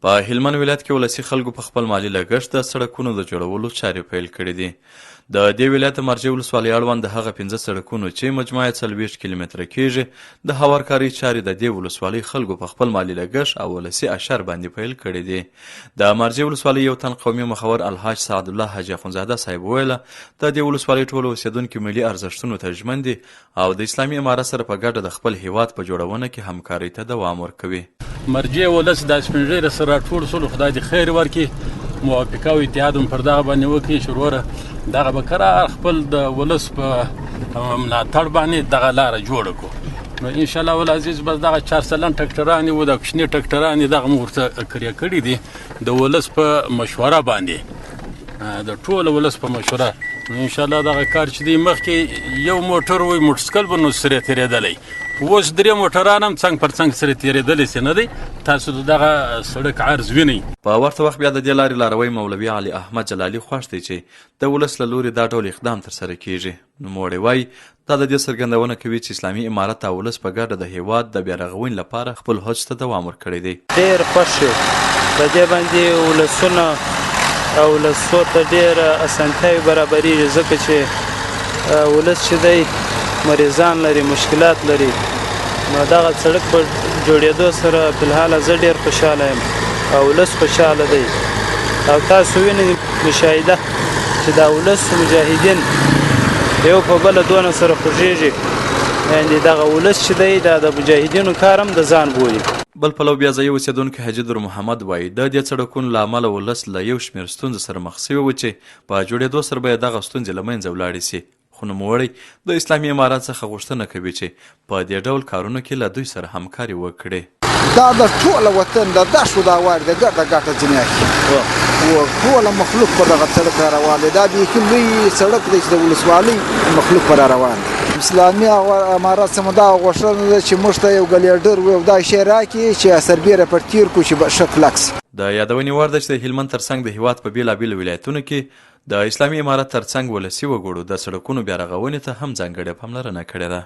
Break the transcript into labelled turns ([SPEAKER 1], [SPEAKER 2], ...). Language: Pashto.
[SPEAKER 1] په هلمند ولایت کې ولسي خلکو په خپل مالي لګښت د سړکونو د جوړولو چارې پیل کړي دي. د دې ولایت مرجع ولسوالۍ اړوند د هغه 15 سړکونو چې مجموعه 40 کیلومتره کېږي د هوارکارۍ چارې د دې ولسوالۍ خلکو په خپل مالي لګښت او ولسي اشر باندې پیل کړي دي. د مرجع ولسوالۍ یو تن قومي مخور الحاج سعد الله حاجي اخندزاده صاحب ویله د دې ولسوالۍ ټول اوسیدونکو ملي ارزښتونو ته ژمن دي او د اسلامي امارت سره په ګډه د خپل هیواد په جوړونه کې همکارۍ ته دوام ورکوي.
[SPEAKER 2] مرجع ولس د سپین ږیرو سره راټول سول، خدای دې خیر ورکړي، موافقه او اتحاد هم پر دغه باندې وکړي. شروعه دغه به قرار خپل د ولس په ملاتړ باندې دغه لاره جوړه کړو. نو انشاءالله والعزیز بس دغه 4 سلن ټکټران و د کوچني ټکټران دغه مو ورته کړي دي د ولس په مشوره باندې، د ټول ولس په مشوره. نو انشاءالله دغه کار چې دی مخکې یو موټر وي موټرسکل به نو سره تېرېدلی، اوس 3 موټران هم څنګ پر څنګ سره تېرېدلی سي نه دی. تاسو دغه سړک عرض وینئ.
[SPEAKER 1] په ورته وخت بیا د دې لارې لاروی مولوي علي احمد جلالي خوښ دی چې د ولس له لوري دا ډول اقدام ترسره کیږي. نوموړی وایي دا د دې څرګندونه کوي چې اسلامي امارت او ولس په ګډه د هیواد د بیارغونې لپاره خپل هڅو ته دوام ورکړی دی.
[SPEAKER 3] ډېر خوښ یم په دې باندې ولسونه او ولسو ته ډېره اسانتیاوې برابرېږي، ځکه چې ولس چې دی مریضان لري، مشکلات لري. نو دغه سړک په جوړېدو سره فلحاله زه ډېر خوشحاله یم او ولس خوشحاله دی. او تاسو وینئ مشاهده چې دا ولس مجاهدین یو په بله دونه سره خوږېږي، یعنې دغه ولس چې دی دا د مجاهدینو کار هم د ځان بولي.
[SPEAKER 1] بل پلو بیا ځایي اوسیدونکی حاجي در محمد وایي د دې سړکونو له امله ولس له یو شمېر ستونزو سره مخ سوی و چې په جوړېدو سره به یې دغه ستونزې له منځه ولاړې سي. خو نوموړی د اسلامي امارت څخه غوښتنه کوي چې په دې ډول کارونو کې له دوی سره همکاري وکړي.
[SPEAKER 4] دا د ټوله وطن د دښتو دا وار د ګټه ځینې اخلي او ټوله مخلوق په دغه سړک را روان دی. دا بیخي لوی سړک دی چې د ولسوالۍ مخلوق پر را روان دی. اسلامي امارت څخه دا غوښتنه ده چې موږ ته یو ګلیډر و دا شی راکړي چې سربیره پر تیر کړو چې ښه کلک سي.
[SPEAKER 1] د یادونې وړ ده چې د هلمند ترڅنګ د هیواد په بېلابېلو ولایتونو کې د اسلامي امارت ترڅنګ ولسي وګړو د سړکونو بیارغونې ته هم ځانګړې پاملرنه کړې ده.